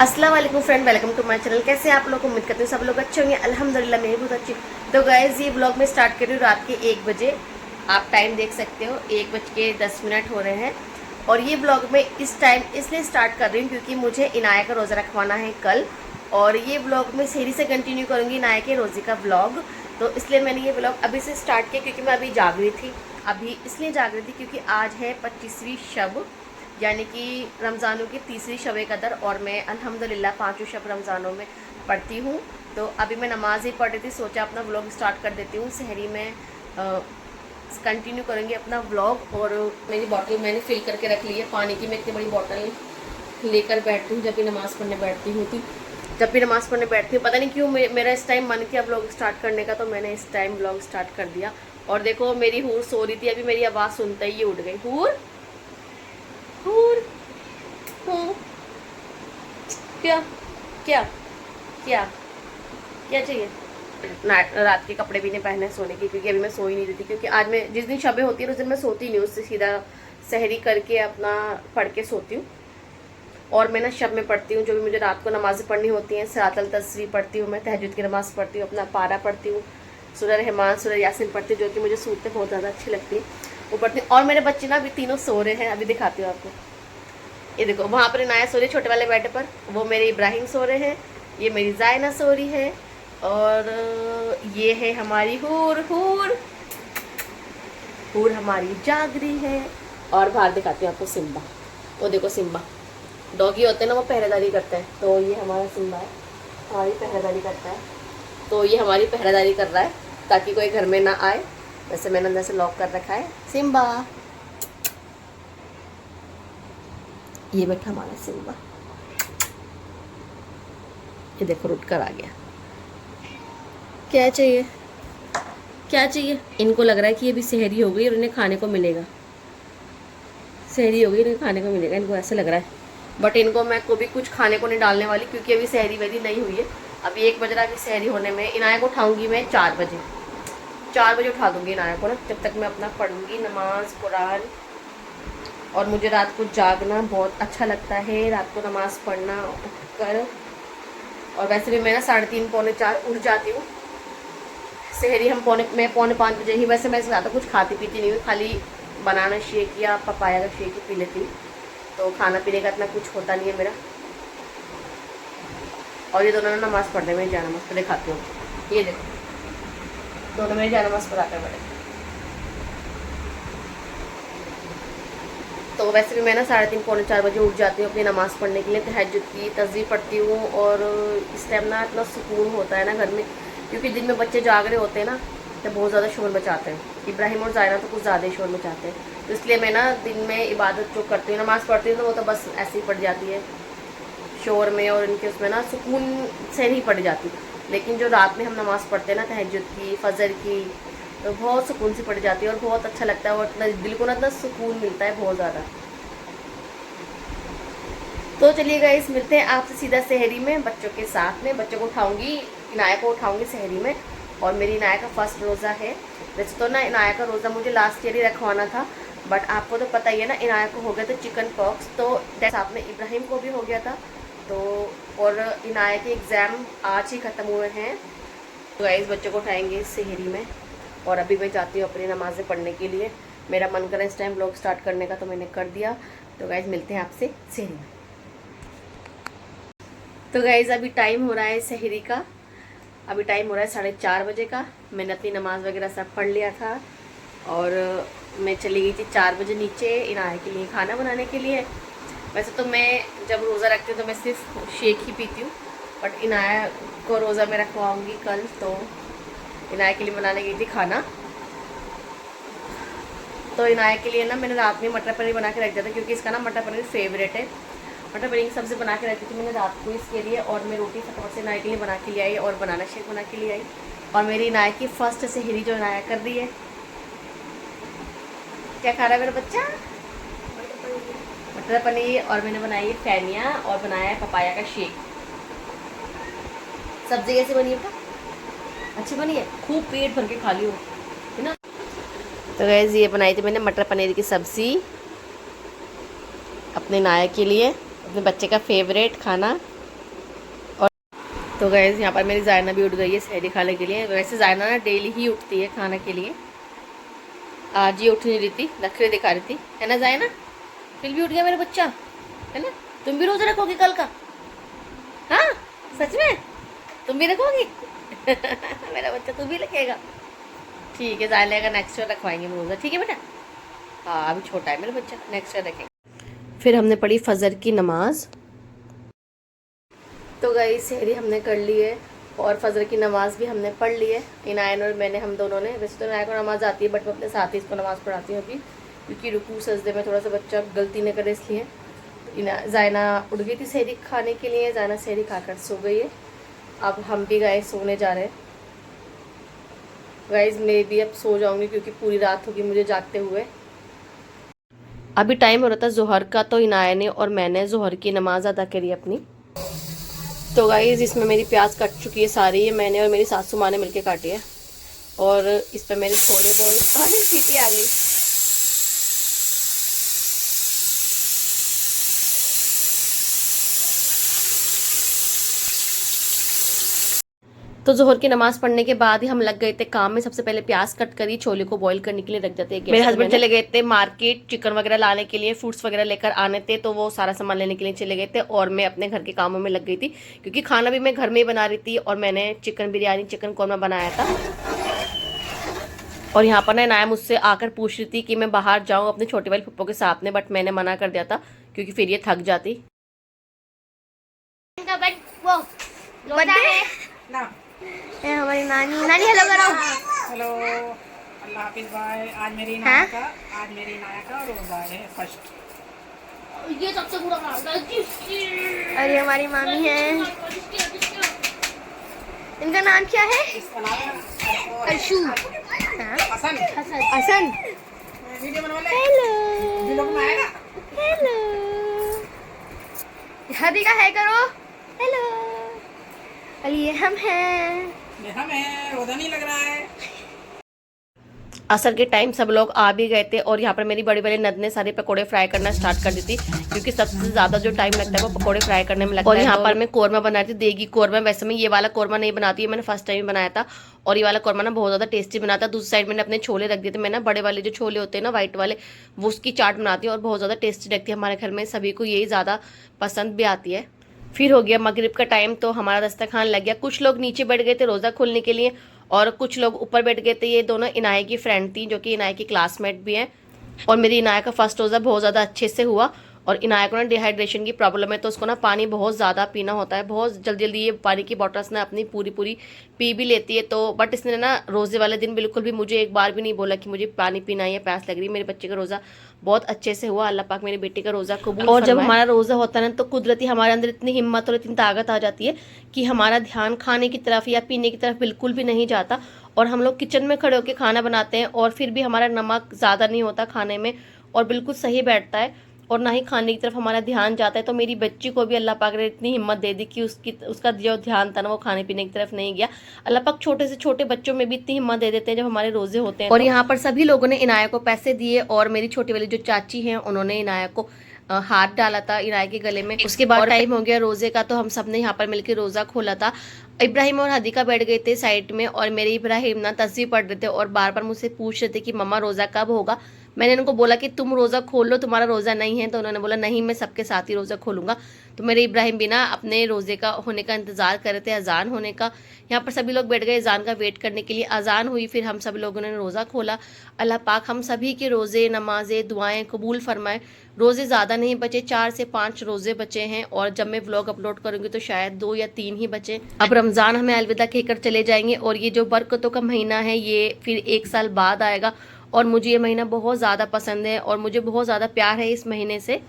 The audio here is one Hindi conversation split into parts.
अस्सलाम वालेकुम friend, welcome to my channel. कैसे हैं आप लोग? उम्मीद करते हैं सब लोग अच्छे होंगे। अल्हम्दुलिल्लाह मैं भी बहुत अच्छी। तो गाइस ये ब्लॉग मैं स्टार्ट कर रही हूँ रात के 1 बजे। आप टाइम देख सकते हो, 1:10 हो रहे हैं। और ये ब्लॉग मैं इस टाइम इसलिए स्टार्ट कर रही हूँ क्योंकि मुझे इनाया का रोज़ा रखवाना है कल। और ये ब्लॉग मैं सेहरी से कंटिन्यू करूँगी, इनाया के रोज़े का ब्लॉग। तो इसलिए मैंने ये ब्लॉग अभी से स्टार्ट किया क्योंकि मैं अभी जाग रही थी। अभी इसलिए जाग रही थी क्योंकि आज है 25वीं शब, यानी कि रमज़ानों की तीसरी शब कदर। और मैं अल्हम्दुलिल्लाह 5 शब रमज़ानों में पढ़ती हूँ। तो अभी मैं नमाज़ ही पढ़ रही थी, सोचा अपना व्लॉग स्टार्ट कर देती हूँ। सहरी में कंटिन्यू करेंगे अपना व्लॉग। और मेरी बॉटल मैंने फिल करके रख ली है पानी की। मैं इतनी बड़ी बॉटल लेकर बैठती हूँ जब भी नमाज़ पढ़ने बैठती हूँ। जब भी नमाज़ पढ़ने बैठती हूँ, पता नहीं क्यों मेरा इस टाइम मन किया व्लॉग स्टार्ट करने का, तो मैंने इस टाइम व्लॉग स्टार्ट कर दिया। और देखो मेरी हूर सो रही थी, अभी मेरी आवाज़ सुनते ही उठ गई। हूर हूर हूँ, क्या क्या क्या क्या चाहिए? रात के कपड़े भी नहीं पहने सोने की, क्योंकि अभी मैं सो ही नहीं रही थी। क्योंकि आज मैं जिस दिन शबे होती है उस दिन मैं सोती नहीं हूँ, उससे सीधा सहरी करके अपना पढ़ के सोती हूँ। और मैं ना शब में पढ़ती हूँ जो भी मुझे रात को नमाज़ें पढ़नी होती हैं। सलातुल तस्बीह पढ़ती हूँ, मैं तहज्जुद की नमाज़ पढ़ती हूँ, अपना पारा पढ़ती हूँ, सूरह रहमान, सूरह यासीन पढ़ती हूँ, जो कि मुझे सूरतें बहुत ज़्यादा अच्छी लगती है, वो पढ़ती हूँ। और मेरे बच्चे ना अभी तीनों सो रहे हैं, अभी दिखाती हूँ आपको। ये देखो वहाँ पर इनाया सो रही है छोटे वाले बेड पर, वो मेरे इब्राहिम सो रहे हैं, ये मेरी जायना सो रही है, और ये है हमारी हूर। हूर हूर हमारी जाग रही है। और बाहर दिखाती हूँ आपको सिम्बा। वो देखो सिम्बा, डॉगी होते हैं ना, वो पहरेदारी करते हैं। तो ये हमारा सिम्बा है, हमारी पहरेदारी करता है। तो ये हमारी पहरेदारी कर रहा है ताकि कोई घर में ना आए। वैसे मैंने अंदर से लॉक कर रखा है। सिम्बा, ये बैठा हमारा सिम्बा। ये देखो रुट कर आ गया। क्या चाहिए? क्या चाहिए? इनको लग रहा है कि ये भी सहरी हो गई और इन्हें खाने को मिलेगा। सहरी हो गई, इन्हें खाने को मिलेगा, इनको ऐसे लग रहा है। बट इनको मैं को भी कुछ खाने को नहीं डालने वाली, क्योंकि अभी सहरी वहरी नहीं हुई है। अभी 1 बज रहा है सहरी होने में। इनाया को उठाऊंगी मैं 4 बजे। 4 बजे उठा दूंगी इनाया को ना, जब तक मैं अपना पढ़ूंगी नमाज कुरान। और मुझे रात को जागना बहुत अच्छा लगता है, रात को नमाज़ पढ़ना कर। और वैसे भी मैं ना 3:30 पौने 4 उठ जाती हूँ। सहरी मैं पौने 5 बजे ही। वैसे मैं ज़्यादा कुछ खाती पीती नहीं हूँ, खाली बनाना शेक या पपाया का शेक ही पी लेती हूँ। तो खाना पीने का इतना कुछ होता नहीं है मेरा। और ये दोनों ना नमाज़ पढ़ने में जा नमाज़ पर दिखाती हूँ। ये देखो दोनों मेरे जा नमाज़ पर आकर पढ़े। तो वैसे भी मैं ना 3:30 पौने 4 बजे उठ जाती हूँ अपनी नमाज़ पढ़ने के लिए। तहज्जुद की तस्बीह पढ़ती हूँ। और इस टाइम ना इतना सुकून होता है ना घर में, क्योंकि दिन में बच्चे जाग रहे होते हैं ना, तो बहुत ज़्यादा शोर मचाते हैं। इब्राहिम और जायना तो कुछ ज़्यादा ही शोर मचाते हैं। तो इसलिए मैं ना दिन में इबादत जो करती हूँ, नमाज़ पढ़ती हूँ, तो वो तो बस ऐसे ही पड़ जाती है शोर में, और इनके उसमें ना सुकून से नहीं पड़ जाती। लेकिन जो रात में हम नमाज़ पढ़ते हैं ना तहज्जुद की, फजर की, तो बहुत सुकून सी पड़ जाती है और बहुत अच्छा लगता है। और इतना दिल को ना इतना सुकून मिलता है बहुत ज़्यादा। तो चलिए गाइस, मिलते हैं आपसे सीधा सहरी में बच्चों के साथ में। बच्चों को उठाऊंगी, इनाया को उठाऊंगी सहरी में। और मेरी इनाया का फर्स्ट रोज़ा है। वैसे तो ना इनाया का रोज़ा मुझे लास्ट ईयर ही रखवाना था, बट आपको तो पता ही है ना, इनाया को हो गया था चिकन पॉक्स, तो साथ में इब्राहिम को भी हो गया था। तो और इनाया के एग्ज़ाम आज ही ख़त्म हुए हैं। तो गाइस बच्चों को उठाएंगे सहरी में। और अभी मैं जाती हूँ अपनी नमाज़ें पढ़ने के लिए। मेरा मन करा इस टाइम ब्लॉग स्टार्ट करने का, तो मैंने कर दिया। तो गाइस मिलते हैं आपसे सहरी में। तो गाइज़ अभी टाइम हो रहा है सहरी का। अभी टाइम हो रहा है 4:30 बजे का। मैंने अपनी नमाज़ वगैरह सब पढ़ लिया था। और मैं चली गई थी 4 बजे नीचे इनाया के लिए खाना बनाने के लिए। वैसे तो मैं जब रोज़ा रखती हूँ तो मैं सिर्फ शेक ही पीती हूँ, बट इनाया को रोज़ा में रखवाऊँगी कल, तो इनाया के लिए बनाने गई थी खाना। तो इनाया के लिए ना मैंने रात में मटर पनीर बना के रख दिया था, क्योंकि इसका ना मटर पनीर फेवरेट है। मटर पनीर की सब्ज़ी बना के रखी थी मैंने रात को इसके लिए। और मैं रोटी फटाफट से इनाया के लिए बना के ले आई, और बनाना शेक बना के ले आई। और मेरी इनाया की फ़र्स्ट सहरी जो इनाया कर रही है। क्या खा रहा है मेरा बच्चा? मटर पनीर। और मैंने बनाई है फैनिया, और बनाया है पपाया का शेक। सब्ज़ी कैसी बनी है बेटा? अच्छी बनी है, खूब पेट भर के खा लियो, है ना। तो गैस ये बनाई थी मैंने मटर पनीर की सब्ज़ी अपने नाया के लिए, अपने बच्चे का फेवरेट खाना। तो गाइस यहाँ पर मेरी जायना भी उठ गई है सहरी खाने के लिए। वैसे जायना ना डेली ही उठती है खाने के लिए, आज ही उठ नहीं रही थी, नखरे दिखा रही थी, है ना जायना? फिर भी उठ गया मेरा बच्चा, है ना? तुम भी रोजा रखोगी कल का? हाँ सच में तुम भी रखोगी? मेरा बच्चा तू भी रखेगा? ठीक है, जायना का नेक्स्ट ईयर रखवाएंगे रोजा, ठीक है बेटा? हाँ अभी छोटा है मेरा बच्चा, नेक्स्ट ईयर रखेंगे। फिर हमने पढ़ी फजर की नमाज। तो गई सहरी हमने कर ली है और फजर की नमाज़ भी हमने पढ़ ली है। इनायन और मैंने, हम दोनों ने। वैसे तो इनायन को नमाज़ आती है बट मैं अपने साथ ही इसको नमाज़ पढ़ाती हूँ अभी, क्योंकि रुकू सजदे में थोड़ा सा बच्चा गलती न करे इसलिए। तो जायना उठ गई थी सहरी खाने के लिए, जायना सहरी खाकर सो गई है। अब हम भी गए सोने जा रहे हैं। गाइस मैं भी अब सो जाऊँगी क्योंकि पूरी रात होगी मुझे जागते हुए। अभी टाइम हो रहा था जोहर का, तो इनाया ने और मैंने जोहर की नमाज़ अदा करी अपनी। तो गाइस इसमें मेरी प्याज कट चुकी है सारी, ये मैंने और मेरी सासू माँ ने मिलके काटी है। और इस पर मेरे छोले बॉईल, सीटी आ गई। तो जोहर की नमाज पढ़ने के बाद ही हम लग गए थे काम में। सबसे पहले प्याज कट करी, छोले को बॉईल करने के लिए रख जाते हैं। मेरे हस्बैंड चले गए थे मार्केट चिकन वगैरह लाने के लिए, फ्रूट्स वगैरह लेकर आने थे, तो वो सारा सामान लेने के लिए चले गए थे और मैं अपने घर के कामों में लग गई थी, क्योंकि खाना भी मैं घर में ही बना रही थी। और मैंने चिकन बिरयानी, चिकन कौरमा बनाया था। और यहाँ पर ना नाया मुझसे आकर पूछ रही थी कि मैं बाहर जाऊँ अपने छोटे वाले पप्पो के साथ में, बट मैंने मना कर दिया था क्योंकि फिर ये थक जाती। हमारी नानी, नानी हेलो करो। हेलो, अल्लाह हाफिज भाई। आज मेरी नाया का रोजा है फर्स्ट। ये सबसे बुरा काम है। अरे हमारी मामी है, इनका नाम क्या है? इसका नाम है अर्शु, हसन। हसन। वीडियो बनवा ले। हेलो, वीडियो में आएगा। हेलो, हदी का है करो। हेलो, और ये हम हैं। ये हम हैं, रोजा नहीं लग रहा है। असर के टाइम सब लोग आ भी गए थे और यहाँ पर मेरी बड़ी बड़ी नद ने सारे पकोड़े फ्राई करना स्टार्ट कर दी थी, क्योंकि सबसे ज़्यादा जो टाइम लगता है वो पकोड़े फ्राई करने में लगता है। और यहाँ पर मैं कोरमा बना रही थी, देगी कोरमा। वैसे मैं ये वाला कोरमा नहीं बनाती है, मैंने फर्स्ट टाइम बनाया था और ये वाला कोरमा ना बहुत ज़्यादा टेस्टी बनाता है। दूसरी साइड मैंने अपने छोले रख दिए थे। मैं ना बड़े वाले जो छोले होते हैं ना वाइट वाले, वो उसकी चाट बनाती है और बहुत ज़्यादा टेस्टी लगती है। हमारे घर में सभी को यही ज़्यादा पसंद भी आती है। फिर हो गया मगरिब का टाइम, तो हमारा दस्तरखान लग गया। कुछ लोग नीचे बैठ गए थे रोज़ा खोलने के लिए और कुछ लोग ऊपर बैठ गए थे। ये दोनों इनाया की फ्रेंड थी, जो कि इनाया की क्लासमेट भी हैं। और मेरी इनाया का फर्स्ट रोज़ा बहुत ज़्यादा अच्छे से हुआ। और इनाया को ना डिहाइड्रेशन की प्रॉब्लम है, तो उसको ना पानी बहुत ज़्यादा पीना होता है। बहुत जल्दी जल्दी ये पानी की बॉटल्स ना अपनी पूरी पूरी पी भी लेती है। तो बट इसने ना रोज़े वाले दिन बिल्कुल भी मुझे एक बार भी नहीं बोला कि मुझे पानी पीना है या प्यास लग रही है। मेरे बच्चे का रोज़ा बहुत अच्छे से हुआ। अल्लाह पाक मेरी बेटी का रोज़ा कबूल। और जब हमारा रोज़ा होता है ना, तो कुदरती हमारे अंदर इतनी हिम्मत और इतनी ताकत आ जाती है कि हमारा ध्यान खाने की तरफ या पीने की तरफ बिल्कुल भी नहीं जाता। और हम लोग किचन में खड़े होकर खाना बनाते हैं और फिर भी हमारा नमक ज़्यादा नहीं होता खाने में और बिल्कुल सही बैठता है और ना ही खाने की तरफ हमारा ध्यान जाता है। तो मेरी बच्ची को भी अल्लाह पाक ने इतनी हिम्मत दे दी कि उसका जो ध्यान था ना वो खाने पीने की तरफ नहीं गया। अल्लाह पाक छोटे से छोटे बच्चों में भी इतनी हिम्मत दे देते हैं जब हमारे रोजे होते हैं। और यहाँ पर सभी लोगों ने इनाया को पैसे दिए और मेरी छोटी वाली जो चाची हैं उन्होंने इनाया को हाथ डाला था इनाया के गले में। उसके बाद टाइम हो गया रोजे का, तो हम सब ने यहाँ पर मिलकर रोजा खोला था। इब्राहिम और हदीका बैठ गए थे साइड में और मेरे इब्राहिम ना तस्वीर पढ़ रहे थे और बार बार मुझसे पूछ रहे थे कि मम्मा रोजा कब होगा। मैंने उनको बोला कि तुम रोज़ा खोल लो, तुम्हारा रोज़ा नहीं है। तो उन्होंने बोला नहीं मैं सबके साथ ही रोज़ा खोलूंगा। तो मेरे इब्राहिम भी ना अपने रोज़े का होने का इंतज़ार कर रहे थे, अजान होने का। यहाँ पर सभी लोग बैठ गए अजान का वेट करने के लिए। अजान हुई, फिर हम सभी लोगों ने रोज़ा खोला। अल्लाह पाक हम सभी के रोज़े, नमाजें, दुआएं कबूल फरमाए। रोज़े ज़्यादा नहीं बचे, 4 से 5 रोज़े बचे हैं और जब मैं व्लॉग अपलोड करूँगी तो शायद 2 या 3 ही बचे। अब रमज़ान हमें अलविदा कहकर चले जाएंगे और ये जो बरकतों का महीना है ये फिर 1 साल बाद आएगा। और मुझे ये महीना बहुत ज़्यादा पसंद है और मुझे बहुत ज़्यादा प्यार है इस महीने से।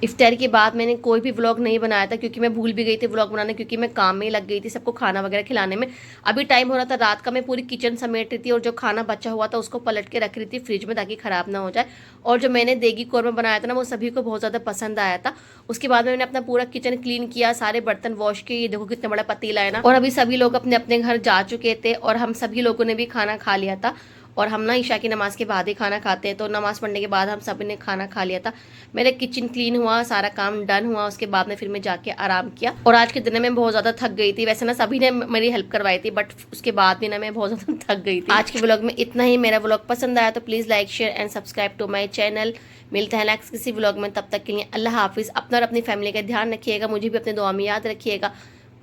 इफ्तार के बाद मैंने कोई भी व्लॉग नहीं बनाया था क्योंकि मैं भूल भी गई थी व्लॉग बनाने, क्योंकि मैं काम में ही लग गई थी सबको खाना वगैरह खिलाने में। अभी टाइम हो रहा था रात का, मैं पूरी किचन समेट रही थी और जो खाना बचा हुआ था उसको पलट के रख रही थी फ्रिज में ताकि ख़राब ना हो जाए। और जो मैंने देगी कौरमा बनाया था ना वो सभी को बहुत ज़्यादा पसंद आया था। उसके बाद मैंने अपना पूरा किचन क्लीन किया, सारे बर्तन वॉश किए। ये देखो कितना बड़ा पतीला है ना। और अभी सभी लोग अपने अपने घर जा चुके थे और हम सभी लोगों ने भी खाना खा लिया था। और हम ना ईशा की नमाज़ के बाद ही खाना खाते हैं, तो नमाज़ पढ़ने के बाद हम सभी ने खाना खा लिया था। मेरे किचन क्लीन हुआ, सारा काम डन हुआ, उसके बाद में फिर मैं जाके आराम किया। और आज के दिन में मैं बहुत ज़्यादा थक गई थी। वैसे ना सभी ने मेरी हेल्प करवाई थी, बट उसके बाद भी ना मैं बहुत ज़्यादा थक गई थी। आज के व्लॉग में इतना ही। मेरा व्लॉग पसंद आया तो please like share and subscribe to my channel. मिलते हैं नेक्स्ट किसी व्लॉग में, तब तक के लिए अल्लाह हाफिज़। अपना और अपनी फैमिली का ध्यान रखिएगा, मुझे भी अपने दुआ में याद रखिएगा।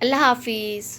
अल्लाह हाफिज़।